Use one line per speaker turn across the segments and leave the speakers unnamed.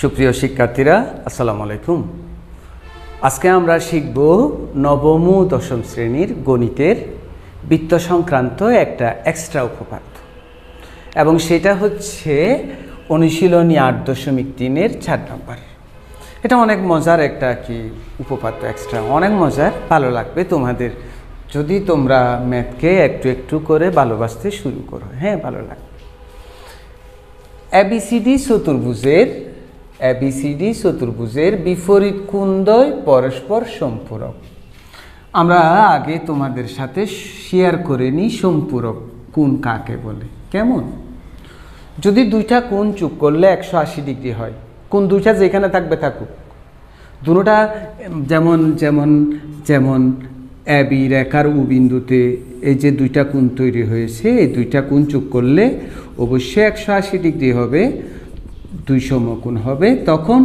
সুপ্রিয় শিক্ষার্থীরা, আসসালামু আলাইকুম। আজকে আমরা শিখব নবম ও দশম শ্রেণীর গণিতের বৃত্ত সংক্রান্ত একটা এক্সট্রা উপপাদ্য, এবং সেটা হচ্ছে অনুশীলনী 8.3-এর 4 নম্বর। এটা অনেক মজার একটা উপপাদ্য, এক্সট্রা অনেক মজার, ভালো লাগবে তোমাদের যদি তোমরা ম্যাথকে একটু একটু করে ভালোবাসতে শুরু করো। হ্যাঁ, ভালো লাগবে। এবিসিডি চতুর্ভুজের বিপরীত কোণদ্বয় পরস্পর সম্পূরক। আমরা আগে তোমাদের সাথে শেয়ার করে নিই সম্পূরক কোণ কাকে বলে। কেমন? যদি দুইটা কোণ যোগ করলে 180 ডিগ্রি হয়, কোণ দুইটা যেখানে থাকবে থাকুক, দুটোটা যেমন যেমন যেমন এবি রেখার ও বিন্দুতে এই যে দুইটা কোণ তৈরি হয়েছে, এই দুইটা কোণ যোগ করলে অবশ্যই 180 ডিগ্রি হবে, 2 সমকোণ হবে। তখন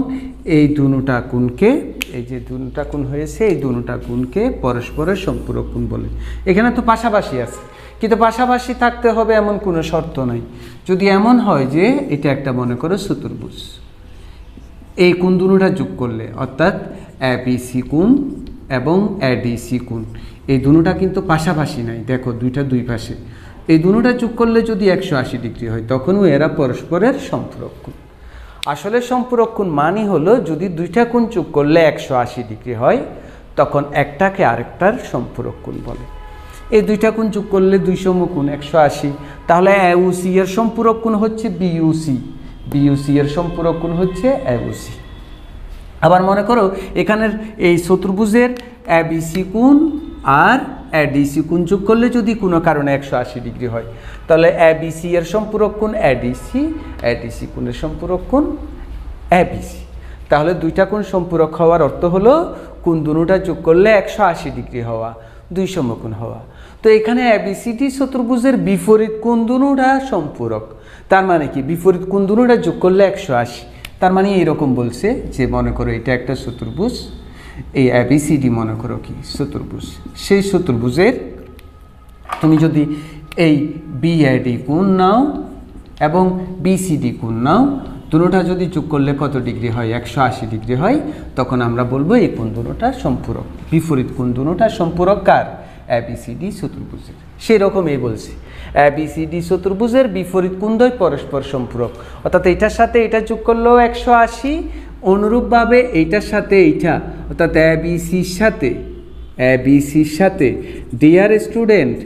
এই দুটা কোণকে, এই যে দুটা কোণ হয়েছে, এই দুটা কোণকে পরস্পরের সম্পূরক কোণ বলে। এখানে তো পাশাপাশি আছে, কিন্তু পাশাপাশি থাকতে হবে এমন কোনো শর্ত নাই। যদি এমন হয় যে এটা একটা মনে করো চতুর্ভুজ, এই কোণ দুটা যোগ করলে অর্থাৎ এবিসি কোণ এবং এডিসি কোণ, এই দুটা কিন্তু পাশাপাশি নাই, দেখো দুইটা দুই পাশে, এই দুটা যোগ করলে যদি 180 ডিগ্রি হয় তখনও এরা পরস্পরের সম্পূরক কোণ। আসলে সম্পূরক কোণ মানে হলো যদি দুইটা কোণ যোগ করলে 180 ডিগ্রি হয় তখন একটাকে আরেকটার সম্পূরক কোণ বলে। এই দুইটা কোণ যোগ করলে 2 সমকোণ 180, তাহলে এউসি এর সম্পূরক কোণ হচ্ছে বিইউসি, বিইউসি এর সম্পূরক কোণ হচ্ছে এউসি। আবার মনে করো এখানের এই চতুর্ভুজের এবিসি কোণ আর এডিসি কোণ যোগ করলে যদি কোনো কারণে 180 ডিগ্রি হয়, তাহলে এবিসি এর সম্পূরক কোণ এডিসি, এডিসি কোণের সম্পূরক কোণ এবিসি। তাহলে দুইটা কোণ সম্পূরক হওয়ার অর্থ হলো কোণ দুটা যোগ করলে 180 ডিগ্রি হওয়া, 2 সমকোণ হওয়া। তো এখানে এবিসিডি চতুর্ভুজের বিপরীত কোণ দুটা সম্পূরক, তার মানে কি বিপরীত কোণ দুটা যোগ করলে 180। তার মানে এইরকম বলছে যে মনে করো এটা একটা চতুর্ভুজ, এই এবিসিডি মনে করো কি চতুর্ভুজ, সেই চতুর্ভুজের তুমি যদি এই বিএডি কোণ নাও এবং বিসিডি কোণ নাও, দুটোটা যদি যোগ করলে কত ডিগ্রি হয়? 180 ডিগ্রি হয়। তখন আমরা বলবো এই কোণ দুটোটা সম্পূরক, বিপরীত কোণ দুটোটা সম্পূরক কার? এবিসিডি চতুর্ভুজের। সেই রকমই বলছি, এবিসিডি চতুর্ভুজের বিপরীত কোণদ্বয় পরস্পর সম্পূরক, অর্থাৎ এইটার সাথে এটা যোগ করলেও 180, অনুরূপভাবে এইটার সাথে এইটা, অর্থাৎ এবিসির সাথে ডিয়ার স্টুডেন্ট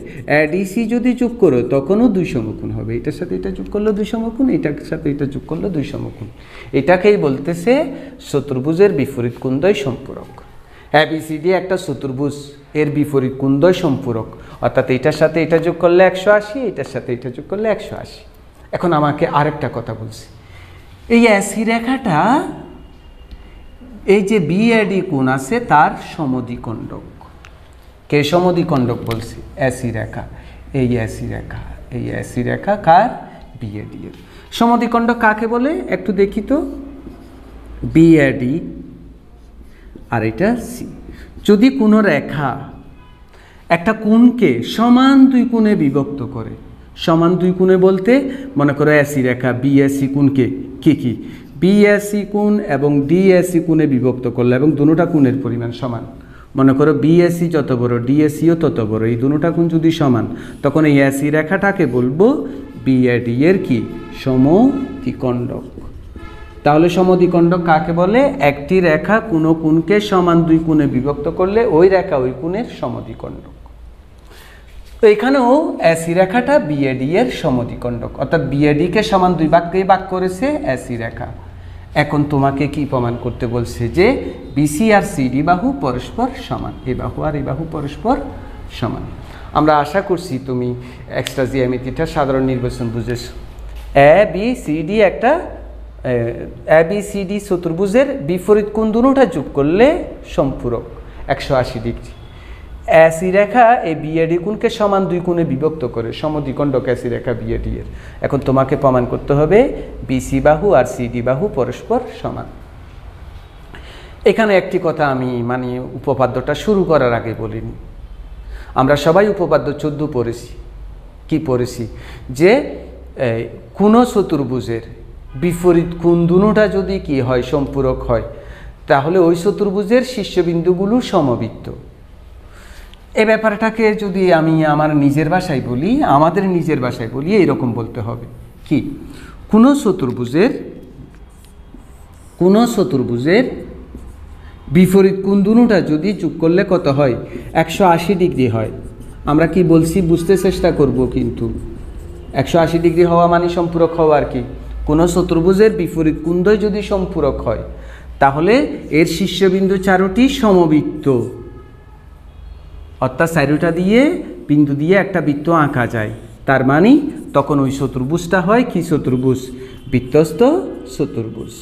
এডিসি যদি যোগ করো তখনও 2 সমকোণ হবে। এটার সাথে এটা যোগ করলে 2 সমকোণ, এটার সাথে এটা যোগ করলে 2 সমকোণ। এটাকেই বলতেছে চতুর্ভুজের বিপরীত কোণদ্বয় সম্পূরক। এবিসিডি একটা চতুর্ভুজ, এর বিপরীত কোণদ্বয় সম্পূরক, অর্থাৎ এইটার সাথে এটা যোগ করলে 180, এটার সাথে এটা যোগ করলে 180। এখন আমাকে আরেকটা কথা বলছি, এই এসি রেখাটা, এই যে বিএডি কোণ আছে তার সমদ্বিখণ্ডক। কে সমদ্বিখণ্ডক বলছি? এসি রেখা। এই এসি রেখা কার? বিএডি এর। সমদ্বিখণ্ডক কাকে বলে একটু দেখি তো। বিএডি আর এটা সি। যদি কোনো রেখা একটা কোণকে সমান 2 কোণে বিভক্ত করে, সমান 2 কোণে বলতে মনে করো এসি রেখা বিএসি কোণকে কি বিএসি কোণ এবং ডিএসি কোণে বিভক্ত করলে এবং দুটোটা কোণের পরিমাণ সমান, মনে করো বিএসি যত বড় ডিএসিও তত বড়, এই দুটোটা কোণ যদি সমান, তখন এই এসি রেখাটাকে বলবো বিএডি এর কি? সমদ্বিখণ্ডক। তাহলে সমদ্বিখণ্ডক কাকে বলে? একটি রেখা কোনো কোণকে সমান 2 কোণে বিভক্ত করলে ওই রেখা ওই কোণের সমদ্বিখণ্ডক। তো এখানেও এসি রেখাটা বিএডি এর সমদ্বিখণ্ডক, অর্থাৎ বিএডিকে সমান 2 ভাগে ভাগ করেছে এসি রেখা। এখন তোমাকে কি প্রমাণ করতে বলছে? যে বিসি আর সিডি বাহু পরস্পর সমান, এই বাহু আর এই বাহু পরস্পর সমান। আমরা আশা করছি তুমি এক্সট্রা জ্যামিতিটা সাধারণ নির্বাচন বুঝেছো। এবিসিডি একটা এবিসিডি চতুর্ভুজের বিপরীত কোণ দুটোটা যোগ করলে সম্পূরক 180 ডিগ্রি। এসি রেখা এই বিএডি কোণকে সমান 2 কোণে বিভক্ত করে, সমদ্বিখণ্ডক এসি রেখা বিএডি এর। এখন তোমাকে প্রমাণ করতে হবে বিসি বাহু আর সিডি বাহু পরস্পর সমান। এখানে একটি কথা আমি উপপাদ্যটা শুরু করার আগে বলিনি, আমরা সবাই উপপাদ্য 14 পড়েছি। কি পড়েছি? যে কোনো চতুর্ভুজের বিপরীত কোণ দুটোটা যদি কি হয়, সম্পূরক হয়, তাহলে ওই চতুর্ভুজের শীর্ষবিন্দুগুলো সমবৃত্ত। এই ব্যাপারটাকে যদি আমি আমার নিজের ভাষায় বলি, আমাদের নিজের ভাষায় বলি, এইরকম বলতে হবে কি, কোনো চতুর্ভুজের বিপরীত কোণ দুটোটা যদি যোগ করলে কত হয়, 180 ডিগ্রি হয়। আমরা কি বলছি বুঝতে চেষ্টা করব, কিন্তু 180 ডিগ্রি হওয়া মানে সম্পূরক হওয়া আর কি। কোনো চতুর্ভুজের বিপরীত কোণদ্বয় যদি সম্পূরক হয়, তাহলে এর শীর্ষবিন্দু চারটি সমবৃত্ত, অর্থাৎ চারোটা দিয়ে বিন্দু দিয়ে একটা বৃত্ত আঁকা যায়। তার মানে তখন ওই চতুর্ভুজটা হয় কি চতুর্ভুজ, বৃত্তস্থ চতুর্ভুজ।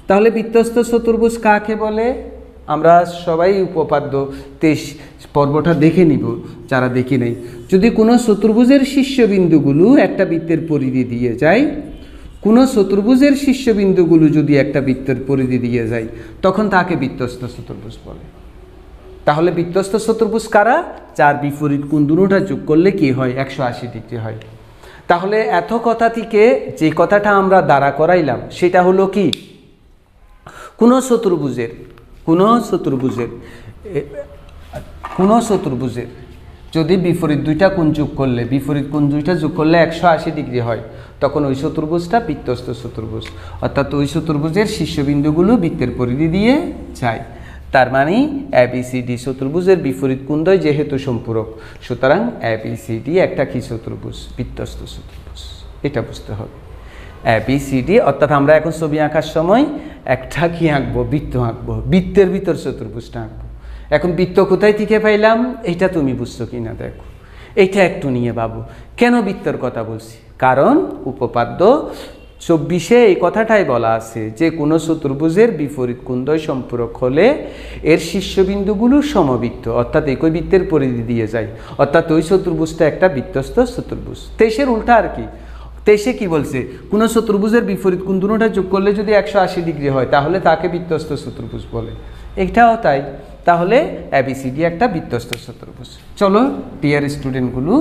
তাহলে বৃত্তস্থ চতুর্ভুজ কাকে বলে? আমরা সবাই উপপাদ্য 23 পর্বটা দেখে নিব যারা দেখি নাই। যদি কোনো চতুর্ভুজের শীর্ষবিন্দুগুলো একটা বৃত্তের পরিধি দিয়ে যায়, কোনো চতুর্ভুজের শীর্ষবিন্দুগুলো যদি একটা বৃত্তের পরিধি দিয়ে যায়, তখন তাকে বৃত্তস্থ চতুর্ভুজ বলে। তাহলে বৃত্তস্থ চতুর্ভুজ কারা? যার বিপরীত কোণ দুটোটা যোগ করলে কি হয়, 180 ডিগ্রি হয়। তাহলে এত কথা থেকে যে কথাটা আমরা দাঁড়া করাইলাম সেটা হলো কি, কোনো চতুর্ভুজের যদি বিপরীত দুইটা কোণ যোগ করলে, বিপরীত কোণ দুইটা যোগ করলে 180 ডিগ্রি হয়, তখন ওই চতুর্ভুজটা বৃত্তস্থ চতুর্ভুজ। অর্থাৎ ওই চতুর্ভুজের শীর্ষবিন্দুগুলো বৃত্তের পরিধি দিয়ে যায়। তার মানে ABCD চতুর্ভুজের বিপরীত কোণদ্বয় যেহেতু সম্পূরক, সুতরাং ABCD একটা কি চতুর্ভুজ, বৃত্তস্থ চতুর্ভুজ। এটা বুঝতে হবে। ABCD অর্থাৎ আমরা এখন ছবি আঁকার সময় একটা কি আঁকবো, বৃত্ত আঁকবো, বৃত্তের ভিতর চতুর্ভুজটা আঁকবো। এখন বৃত্ত কোথায় থেকে পাইলাম, এইটা তুমি বুঝছো কিনা দেখো। এইটা একটু নিয়ে ভাবো, কেন বৃত্তের কথা বলছি? কারণ উপপাদ্য 24-এ এই কথাটাই বলা আছে যে কোনো চতুর্ভুজের বিপরীত কোণদ্বয় সম্পূরক হলে এর শীর্ষবিন্দুগুলো সমবৃত্ত, অর্থাৎ একই বৃত্তের পরিধি দিয়ে যায়, অর্থাৎ ওই চতুর্ভুজটা একটা বৃত্তস্থ চতুর্ভুজ। 23-এর উল্টা আর কি। 23-এ কি বলছে, কোনো চতুর্ভুজের বিপরীত কোণ দুটোটা যোগ করলে যদি 180 ডিগ্রি হয়, তাহলে তাকে বৃত্তস্থ চতুর্ভুজ বলে। এটাও তাই। তাহলে ABCD একটা বৃত্তস্থ চতুর্ভুজ। চলো ডিয়ার স্টুডেন্টগুলো,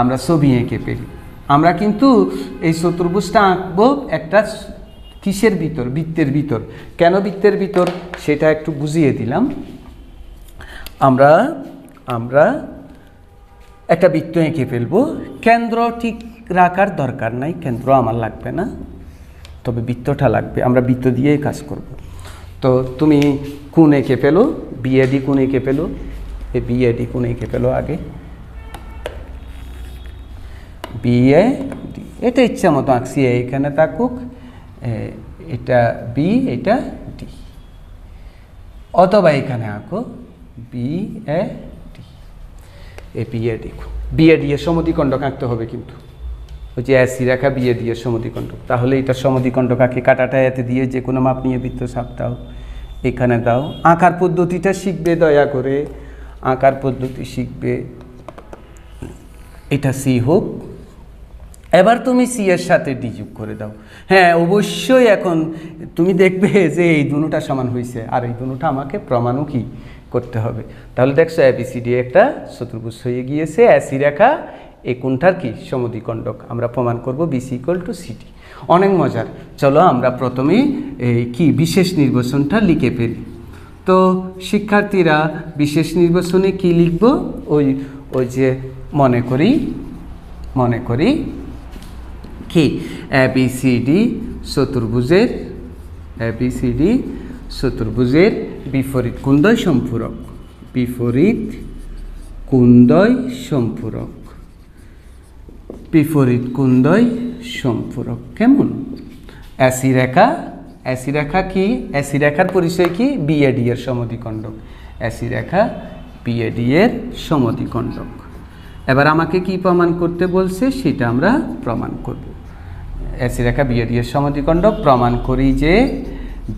আমরা ছবি এঁকে ফেলি। আমরা কিন্তু এই চতুর্ভুজটা আঁকবো একটা কিসের ভিতর, বৃত্তের ভিতর। কেন বৃত্তের ভিতর সেটা একটু বুঝিয়ে দিলাম। আমরা একটা বৃত্ত এঁকে ফেলবো। কেন্দ্র ঠিক রাখার দরকার নাই, কেন্দ্র আমার লাগবে না, তবে বৃত্তটা লাগবে। আমরা বৃত্ত দিয়েই কাজ করব। তো তুমি কোণ এঁকে ফেলো, BAD কোণ এঁকে ফেলো। এই BAD কোণ এঁকে ফেলো আগে, BAD। এটা ইচ্ছা মতো আঁকছি, এইখানে থাকুক, এটা B, এটা D, অথবা এখানে আঁকো BAD। এই BAD এর সমদ্বিখণ্ডক আঁকতে হবে কিন্তু, ওই যে AC রেখা BAD এর সমদ্বিখণ্ডক। তাহলে এটা সমদ্বিখণ্ডক আঁকে, কাটাটা এতে দিয়ে যে কোনো মাপ নিয়ে বৃত্ত ছাপ দাও, এখানে দাও। আঁকার পদ্ধতিটা শিখবে, দয়া করে আঁকার পদ্ধতি শিখবে। এটা C হোক। এবার তুমি C এর সাথে D যোগ করে দাও। হ্যাঁ, অবশ্যই এখন তুমি দেখবে যে এই দুটোটা সমান হয়েছে, আর এই দুটোটা আমাকে প্রমাণও কি করতে হবে। তাহলে দেখছো ABCD একটা চতুর্ভুজ হয়ে গিয়েছে। AC রেখা এই কোণটার কি সমদ্বিখণ্ডক। আমরা প্রমাণ করব BC = CD। অনেক মজার। চলো আমরা প্রথমে এই কি বিশেষ নির্বাচনটা লিখে ফেলি। তো শিক্ষার্থীরা বিশেষ নির্বাচনে কি লিখব, ওই যে মনে করি কি ABCD চতুর্ভুজের বিপরীত কোণদ্বয় সম্পূরক, বিপরীত কোণদ্বয় সম্পূরক কেমন? AC রেখা কি, AC রেখার পরিচয় কি, BAD এর সমদ্বিখণ্ডক। AC রেখা BAD এর সমদ্বিখণ্ডক। এবার আমাকে কি প্রমাণ করতে বলছে সেটা আমরা প্রমাণ করব। AC রেখা BAD এর সমদ্বিখণ্ডক প্রমাণ করি যে,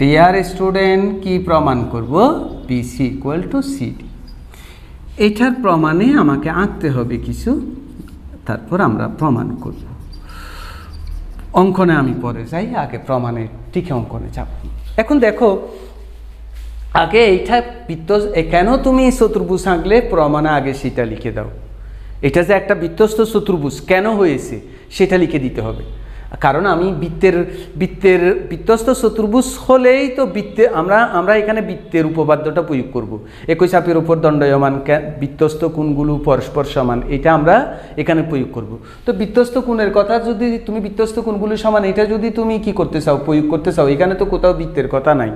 ডিয়ার স্টুডেন্ট, কি প্রমাণ করব, BC = CD। এটার প্রমাণে আমাকে আঁকতে হবে কিছু, তারপর আমরা প্রমাণ করব। অঙ্কনে আমি পরে যাই, আগে প্রমাণের ঠিক অঙ্কনে যাব। এখন দেখো, আগে এইটা বৃত্ত, কেন তুমি চতুর্ভুজ আঁকলে প্রমাণে আগে সেটা লিখে দাও। এটা যে একটা বৃত্তস্থ চতুর্ভুজ কেন হয়েছে সেটা লিখে দিতে হবে। কারণ আমি বৃত্তস্থ চতুর্ভুজ হলেই তো আমরা এখানে বৃত্তের উপপাদ্যটা প্রয়োগ করব। একই চাপের উপর দণ্ডায়মান বৃত্তস্থ কোণগুলো পরস্পর সমান, এটা আমরা এখানে প্রয়োগ করব। তো বৃত্তস্থ কোণের কথা যদি তুমি বৃত্তস্থ কোণগুলো সমান এটা যদি তুমি কি করতে চাও, প্রয়োগ করতে চাও, এখানে তো কোথাও বৃত্তের কথা নাই,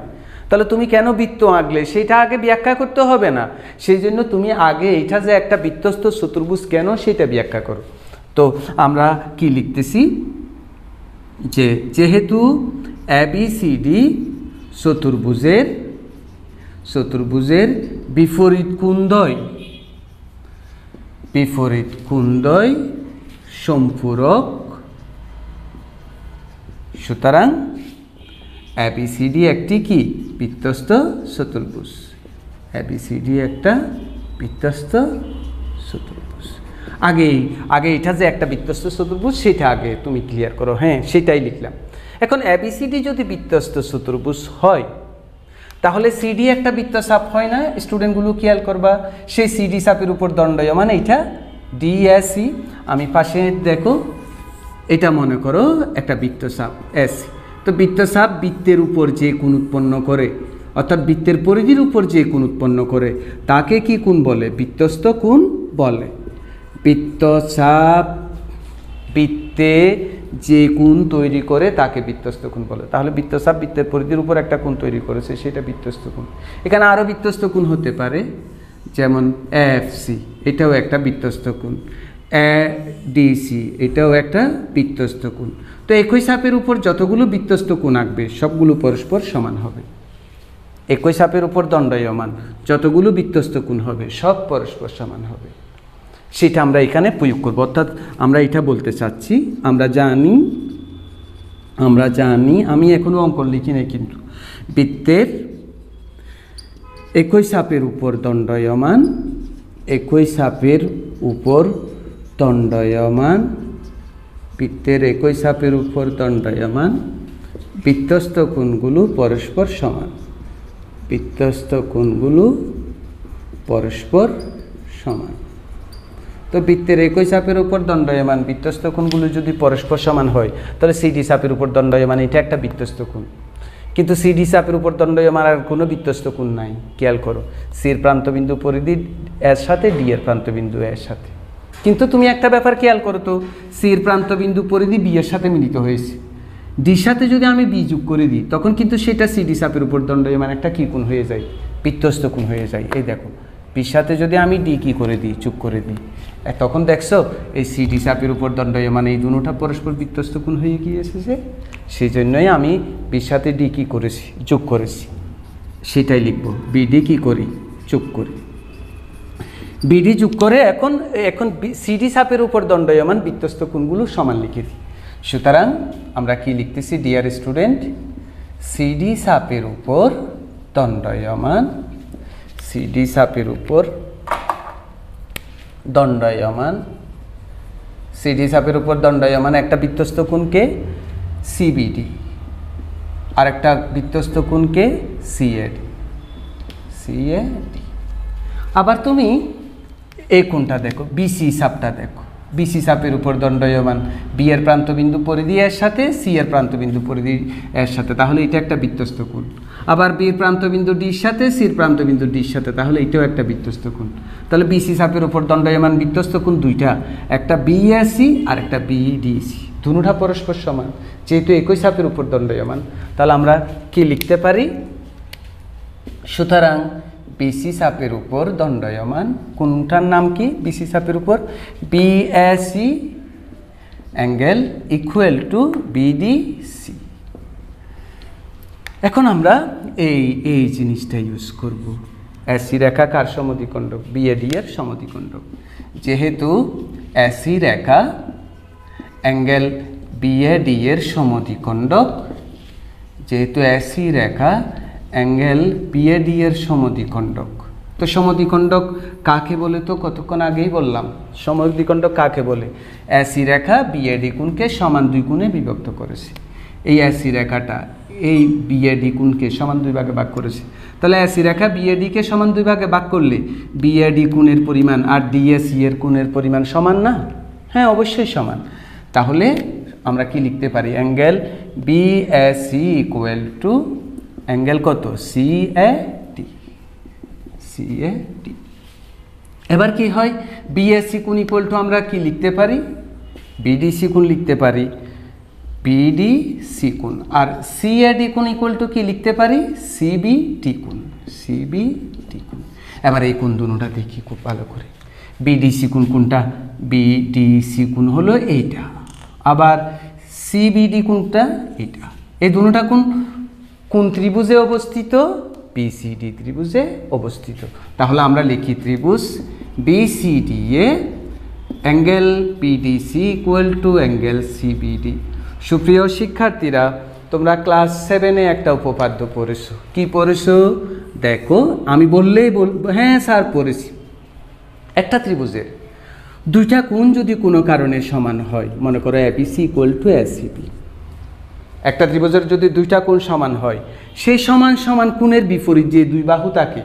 তাহলে তুমি কেন বৃত্ত আঁকলে সেটা আগে ব্যাখ্যা করতে হবে না। সেই জন্য তুমি আগে এটা যে একটা বৃত্তস্থ চতুর্ভুজ কেন সেটা ব্যাখ্যা করো। তো আমরা কি লিখতেছি যে যেহেতু ABCD চতুর্ভুজের বিপরীত কোণদ্বয় সম্পূরক, সুতরাং ABCD একটি কি বৃত্তস্থ চতুর্ভুজ। ABCD একটা বৃত্তস্থ চতুর্ভুজ। আগে এটা যে একটা বৃত্তস্থ চতুর্ভুজ সেটা আগে তুমি ক্লিয়ার করো। হ্যাঁ, সেটাই লিখলাম। এখন ABCD যদি বৃত্তস্থ চতুর্ভুজ হয় তাহলে CD একটা বৃত্তচাপ হয় না? স্টুডেন্টগুলো খেয়াল করবা, সেই CD চাপের উপর দণ্ডায়মান এইটা DAC। আমি পাশে দেখো, এটা মনে করো একটা বৃত্তচাপ AC। তো বৃত্তচাপ বৃত্তের উপর যে কোণ উৎপন্ন করে, অর্থাৎ বৃত্তের পরিধির উপর যে কোণ উৎপন্ন করে তাকে কি কোণ বলে? বৃত্তস্থ কোণ বলে। বৃত্তচাপ বৃত্তে যে কোণ তৈরি করে তাকে বৃত্তস্থ কোণ বলে। তাহলে বৃত্তচাপ বৃত্তের পরিধির উপর একটা কোণ তৈরি করেছে, সেটা বৃত্তস্থ কোণ। এখানে আরও বৃত্তস্থ কোণ হতে পারে, যেমন AFC, এটাও একটা বৃত্তস্থ কোণ। ADC, এটাও একটা বৃত্তস্থ কোণ। তো একই চাপের উপর যতগুলো বৃত্তস্থ কোণ আঁকবে সবগুলো পরস্পর সমান হবে। একই চাপের উপর দণ্ডায়মান যতগুলো বৃত্তস্থ কোণ হবে সব পরস্পর সমান হবে, সেটা আমরা এখানে প্রয়োগ করব। অর্থাৎ আমরা এটা বলতে চাচ্ছি, আমরা জানি, আমি এখনো অঙ্কন লিখি নাই, কিন্তু বৃত্তের একই চাপের উপর দণ্ডায়মান বৃত্তের একই চাপের উপর দণ্ডায়মান বৃত্তস্থ কোণগুলো পরস্পর সমান। বৃত্তস্থ কোণগুলো পরস্পর সমান। তো বৃত্তের একই চাপের উপর দণ্ডায়মান বৃত্তস্থ কোণগুলো যদি পরস্পর সমান হয় তাহলে CD চাপের উপর দণ্ডায়মান এটা একটা বৃত্তস্থ কোণ। কিন্তু CD চাপের উপর দণ্ডায়মান আর কোনো বৃত্তস্থ কোণ নাই। খেয়াল করো, C এর প্রান্তবিন্দু পরিধি এর সাথে, D এর প্রান্তবিন্দু এর সাথে। কিন্তু তুমি একটা ব্যাপার খেয়াল করো তো, C এর প্রান্তবিন্দু পরিধি B এর সাথে মিলিত হয়েছে। D সাথে যদি আমি B যোগ করে দিই তখন কিন্তু সেটা CD চাপের উপর দণ্ডায়মান একটা কি কোণ হয়ে যায়? বৃত্তস্থ কোণ হয়ে যায়। এই দেখো, B সাথে যদি আমি D কি করে দিই, যোগ করে দিই, তখন দেখছো এই CD চাপের উপর দণ্ডায়মান এই দুটোটা পরস্পর বৃত্তস্থ কোণ হয়ে গিয়েছে। সেই জন্যই আমি B সাথে D কি করেছি, যোগ করেছি, সেটাই লিখব। BD কি করি, যোগ করি, BD যোগ করে এখন CD চাপের উপর দণ্ডায়মান বৃত্তস্থ কোণগুলো সমান লিখে দিই। সুতরাং আমরা কি লিখতেছি ডিয়ার স্টুডেন্ট? CD চাপের উপর দণ্ডায়মান CD চাপের উপর দণ্ডায়মান একটা বৃত্তস্থ কোণকে CBD, আর একটা বৃত্তস্থ কোণকে CAD। আবার তুমি এই কোণটা দেখো, BC চাপটা দেখো, BC চাপের উপর দণ্ডায়মান B এর প্রান্তবিন্দু পরিধি এর সাথে, C এর প্রান্তবিন্দু পরিধি এর সাথে, তাহলে এটা একটা বৃত্তস্থ কোণ। আবার B এর প্রান্তবিন্দু D এর সাথে, C এর প্রান্তবিন্দু D এর সাথে, তাহলে এটাও একটা বৃত্তস্থ কোণ। তাহলে BC চাপের উপর দণ্ডায়মান বৃত্তস্থ কোণ দুইটা, একটা BAC আর একটা BDC, দুটোটা পরস্পর সমান। যেহেতু একই চাপের উপর দণ্ডায়মান, তাহলে আমরা কি লিখতে পারি? সুতরাং BC চাপের উপর দণ্ডায়মান কোণটার নাম কি? BC চাপের উপর BAC angle equal to BDC। এখন আমরা এই জিনিসটা ইউজ করব। AC রেখা কার সমদ্বিখণ্ডক? BAD এর সমদ্বিখণ্ডক। যেহেতু AC রেখা অ্যাঙ্গেল BAD এর সমদ্বিখণ্ডক, যেহেতু AC রেখা অ্যাঙ্গেল BAD এর সমদ্বিখণ্ডক, তো সমদ্বিখণ্ডক কাকে বলে? তো কতক্ষণ আগেই বললাম, সমদ্বিখণ্ডক কাকে বলে? AC রেখা BAD কোণকে সমান দুই কোণে বিভক্ত করেছে। এই AC রেখাটা এই BAD কোণকে সমান দুই ভাগে ভাগ করেছে। তাহলে AC রেখা BAD কে সমান দুই ভাগে ভাগ করলে BAD কোণের পরিমাণ আর DAC এর কোণের পরিমাণ সমান না? হ্যাঁ, অবশ্যই সমান। তাহলে আমরা কি লিখতে পারি angle BAC equal to angle কত সিএটি। এবার কি হয় বিএসি কোণ ইকুয়াল টু আমরা কি লিখতে পারি বিডিসি কোণ লিখতে পারি বিডিসি কোণ, আর সিএডি কোণ ইকুয়াল টু কি লিখতে পারি সিবিটি কোণ। এবার এই কোণ দুটোটা দেখি খুব ভালো করে। বিডিসি কোণ কোনটা বিডিসি কোণ হলো এইটা, আবার সিবিডি কোণটা এটা। এই দুটোটা কোন ত্রিভুজে অবস্থিত বিসিডি ত্রিভুজে অবস্থিত। তাহলে আমরা লিখি ত্রিভুজ BCD A angle BDC equal to angle CBD. সুপ্রিয় শিক্ষার্থীরা, তোমরা ক্লাস 7-এ একটা উপপাদ্য পড়েছো। কি পড়েছো দেখো, আমি বললেই বলবো হ্যাঁ স্যার পড়েছি। একটা ত্রিভুজের দুইটা কোণ যদি কোনো কারণে সমান হয়, মনে করো এবিসি ইকুয়াল টু এসিবি, একটা ত্রিভুজের যদি দুইটা কোণ সমান হয়, সেই সমান সমান কোণের বিপরীত যে দুই বাহু থাকে,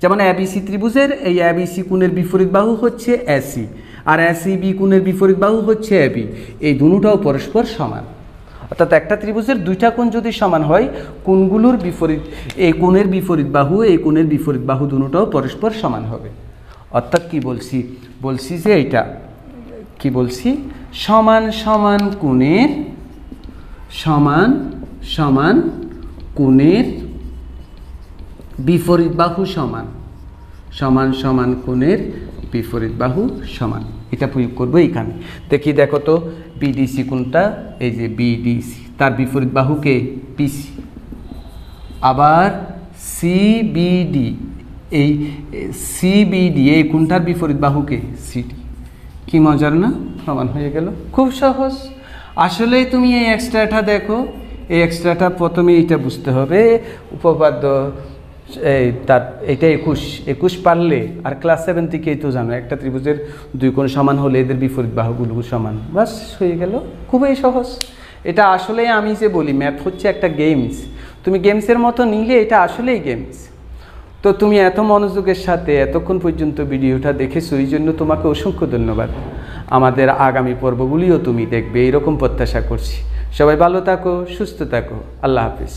যেমন এবিসি ত্রিভুজের এই এবিসি কোণের বিপরীত বাহু হচ্ছে এসি, আর এসিবি কোণের বিপরীত বাহু হচ্ছে এবি, এই দুটোটাও পরস্পর সমান। অর্থাৎ একটা ত্রিভুজের দুইটা কোণ যদি সমান হয়, কোণগুলোর বিপরীত এই কোণের বিপরীত বাহু এই কোণের বিপরীত বাহু দুটোটাও পরস্পর সমান হবে। অর্থাৎ কি বলছি যে এইটা কি বলছি, সমান সমান কোণের বিপরীত বাহু সমান, কোণের বিপরীত বাহু সমান। এটা প্রয়োগ করবো এইখানে। দেখো তো বিডিসি কোণটা এই যে বিডিসি, তার বিপরীত বাহুকে পিসি, আবার সিবিডি এই কোণটার বিপরীত বাহুকে সিডি। কি মজার না, সমান হয়ে গেল, খুব সহজ। আসলে তুমি এই এক্সট্রাটা দেখো, এই এক্সট্রাটা প্রথমে এইটা বুঝতে হবে, উপপাদ্য তার এটা 21 পারলে, আর ক্লাস 7 থেকেই তো জানো একটা ত্রিভুজের দুই কোণ সমান হলে এদের বিপরীত বাহুগুলো সমান, বাস হয়ে গেল, খুবই সহজ। এটা আসলে আমি যে বলি ম্যাথ হচ্ছে একটা গেমস, তুমি গেমসের মতো নিলে এটা আসলেই গেমস। তো তুমি এত মনোযোগের সাথে এতক্ষণ পর্যন্ত ভিডিওটা দেখেছো, এই জন্য তোমাকে অসংখ্য ধন্যবাদ। আমাদের আগামী পর্বগুলিও তুমি দেখবে এরকম প্রত্যাশা করছি। সবাই ভালো থাকো, সুস্থ থাকো, আল্লাহ হাফিজ।